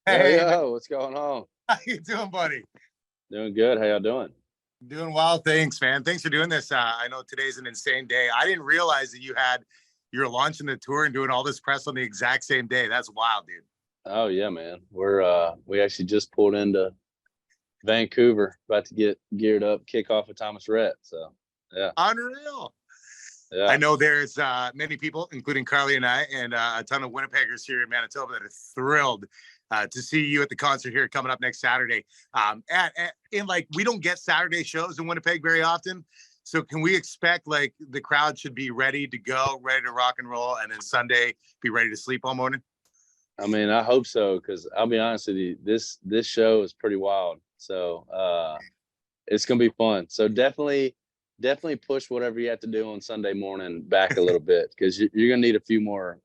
Hey, man, Yo, what's going on? how you doing, buddy? Doing good. How y'all doing? Doing well, thanks, man. Thanks for doing this. I know today's an insane day. I didn't realize that you're launching the tour and doing all this press on the exact same day. That's wild, dude. Oh yeah, man. We actually just pulled into Vancouver, about to get geared up, kick off with Thomas Rhett. So yeah, Unreal. I yeah. know there's many people, including Karly and I, and a ton of Winnipeggers here in Manitoba that are thrilled to see you at the concert here coming up next Saturday. We don't get Saturday shows in Winnipeg very often. So can we expect like the crowd should be ready to go, ready to rock and roll, and then Sunday be ready to sleep all morning? I mean, I hope so, because I'll be honest with you, this show is pretty wild. So it's gonna be fun. So definitely push whatever you have to do on Sunday morning back a little bit, because you're gonna need a few more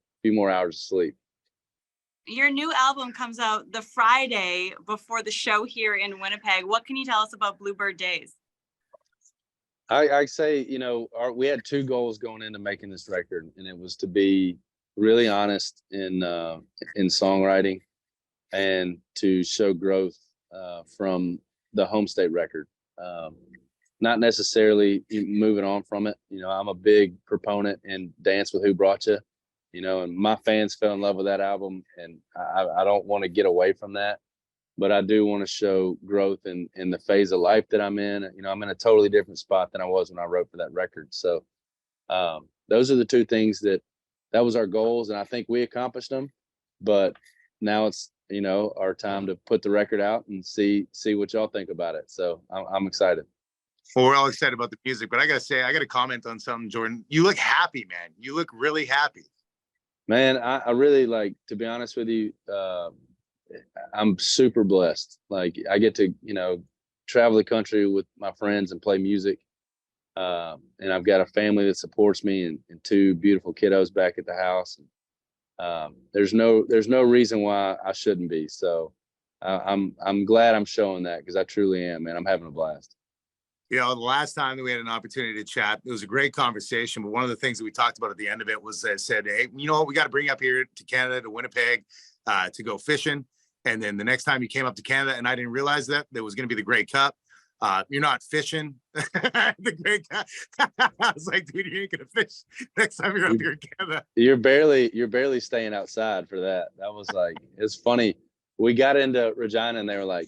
hours of sleep. Your new album comes out the Friday before the show here in Winnipeg. What can you tell us about Bluebird Days? I say, we had two goals going into making this record, and it was to be really honest in songwriting, and to show growth from the home state record. Not necessarily moving on from it. I'm a big proponent in Dance with Who Brought You, and my fans fell in love with that album, and I don't want to get away from that. But I do want to show growth in the phase of life that I'm in. I'm in a totally different spot than I was when I wrote for that record. So those are the two things that was our goals, and I think we accomplished them. But now it's our time to put the record out and see what y'all think about it. So I'm excited. Well, we're all excited about the music, but I gotta say, I gotta comment on something, Jordan. You look happy, man. You look really happy. Man, I really, like, to be honest with you, I'm super blessed. Like, I get to, travel the country with my friends and play music. And I've got a family that supports me, and two beautiful kiddos back at the house. There's no reason why I shouldn't be. So I'm glad I'm showing that, because I truly am, man. I'm having a blast. The last time that we had an opportunity to chat, it was a great conversation. But one of the things that we talked about at the end of it was I said, hey, we got to bring you up here to Canada, to Winnipeg, to go fishing. And then the next time you came up to Canada, and I didn't realize that there was going to be the Grey Cup. You're not fishing the Grey Cup. I was like, dude, you ain't going to fish next time you're up here in Canada. You're barely staying outside for that. That was like, it's funny. We got into Regina, and they were like,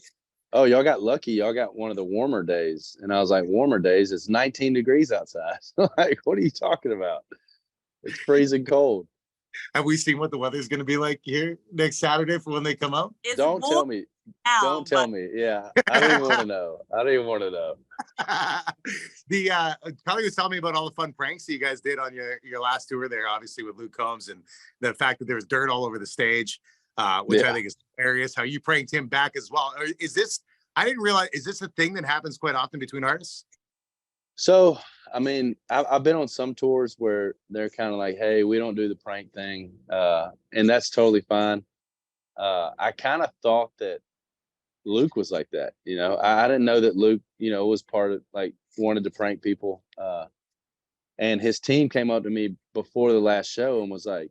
oh, y'all got lucky. Y'all got one of the warmer days. And I was like, warmer days? It's 19 degrees outside. Like, what are you talking about? It's freezing cold. Have we seen what the weather's going to be like here next Saturday for when they come out? Don't tell me. Don't tell me. Yeah. I don't even want to know. Karly was telling me about all the fun pranks that you guys did on your last tour there, obviously with Luke Combs, and the fact that there was dirt all over the stage, which I think is hilarious. How you pranked him back as well. I didn't realize, is this a thing that happens quite often between artists? So, I mean, I've been on some tours where they're kind of like, hey, we don't do the prank thing. And that's totally fine. I kind of thought that Luke was like that. I didn't know that Luke, was part of, like, wanted to prank people. And his team came up to me before the last show and was like,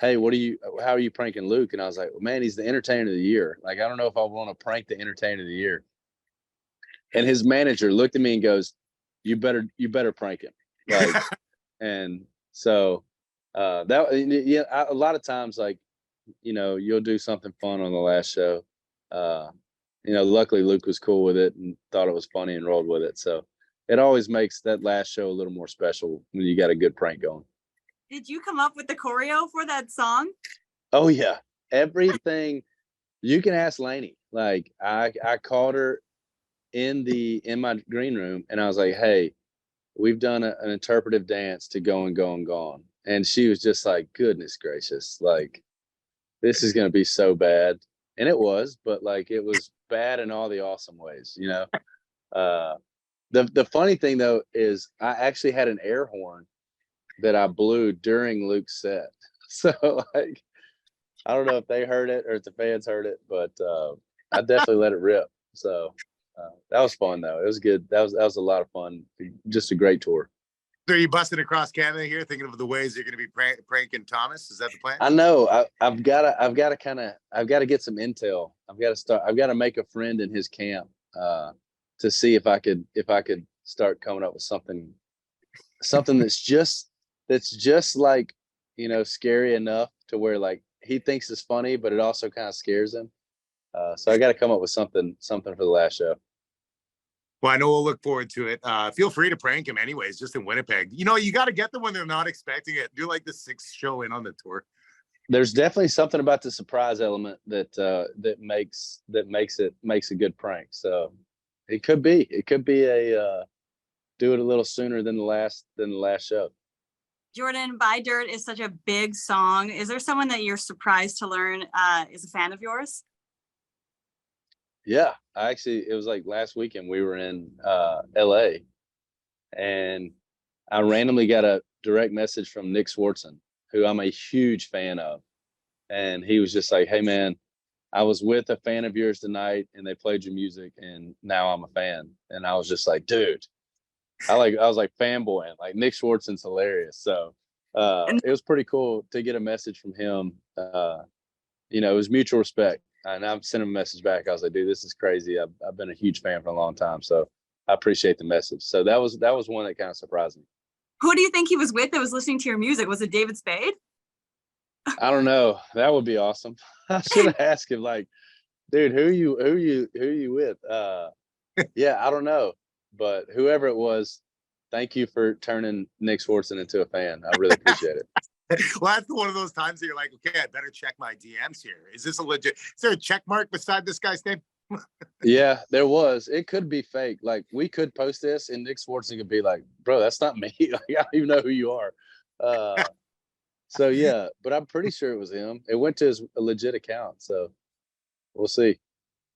hey, how are you pranking Luke? And I was like, well, man, he's the entertainer of the year. Like, I don't know if I want to prank the entertainer of the year. And his manager looked at me and goes, you better prank him. Like, and so a lot of times, like, you'll do something fun on the last show. Luckily Luke was cool with it and thought it was funny and rolled with it. So it always makes that last show a little more special when you got a good prank going. Did you come up with the choreo for that song? Oh yeah. Everything. You can ask Lainey. Like, I called her in my green room, and I was like, hey, we've done an interpretive dance to Going, Going, Gone. And she was just like, goodness gracious, like, this is going to be so bad. And it was, but like, it was bad in all the awesome ways, The funny thing though is I actually had an air horn that I blew during Luke's set. So, like, I don't know if they heard it or if the fans heard it, but I definitely let it rip. So that was fun though. It was good. That was a lot of fun. Just a great tour. So are you busting across Canada here, thinking of the ways you're going to be pranking Thomas? Is that the plan? I know. I've got to get some intel. I've got to make a friend in his camp to see if I could start coming up with something that's just like, scary enough to where like he thinks it's funny, but it also kind of scares him. So I got to come up with something for the last show. Well, I know we'll look forward to it. Feel free to prank him anyways, just in Winnipeg. You got to get them when they're not expecting it. Do like the 6th show in on the tour. There's definitely something about the surprise element that makes a good prank. So it could be a do it a little sooner than the last show. Jordan, Buy Dirt is such a big song. Is there someone that you're surprised to learn is a fan of yours? Yeah, it was like last weekend we were in LA, and I randomly got a direct message from Nick Swartzen, who I'm a huge fan of. And he was just like, "Hey man, I was with a fan of yours tonight and they played your music and now I'm a fan." And I was just like, dude, I was like fanboying. Like Nick Swartzen's hilarious. So it was pretty cool to get a message from him. It was mutual respect. And I sent him a message back. I was like, dude, this is crazy. I've been a huge fan for a long time. So I appreciate the message. So that was one that kind of surprised me. Who do you think he was with that was listening to your music? Was it David Spade? I don't know. That would be awesome. I should have asked him, like, dude, who you with? Yeah, I don't know. But whoever it was, thank you for turning Nick Swartzen into a fan. I really appreciate it. Well, that's one of those times that you're like, okay, I better check my DMs here. Is this a legit? Is there a check mark beside this guy's name? Yeah, there was. It could be fake. Like we could post this and Nick Swartzen could be like, bro, that's not me. Like, I don't even know who you are. So yeah, but I'm pretty sure it was him. It went to his legit account. So we'll see.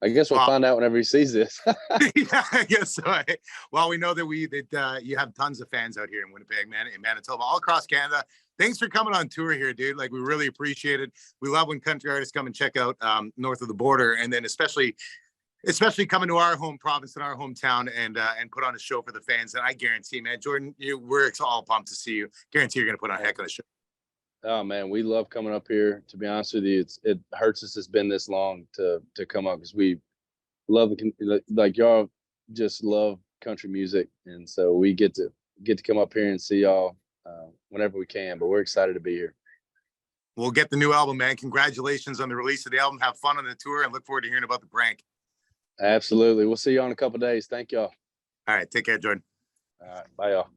I guess we'll find out whenever he sees this. Yeah, I guess so. Well, we know that you have tons of fans out here in Winnipeg, man, in Manitoba, all across Canada. Thanks for coming on tour here, dude. Like, we really appreciate it. We love when country artists come and check out north of the border, and then especially coming to our home province and our hometown and put on a show for the fans. And I guarantee, man, Jordan, we're all pumped to see you. Guarantee you're going to put on a heck of a show. Oh man, we love coming up here. To be honest with you, it hurts us it's been this long to come up because we love like y'all just love country music, and so we get to come up here and see y'all whenever we can. But we're excited to be here. We'll get the new album, man. Congratulations on the release of the album. Have fun on the tour, and look forward to hearing about the prank. Absolutely. We'll see y'all in a couple of days. Thank y'all. All right, take care, Jordan. All right, bye y'all.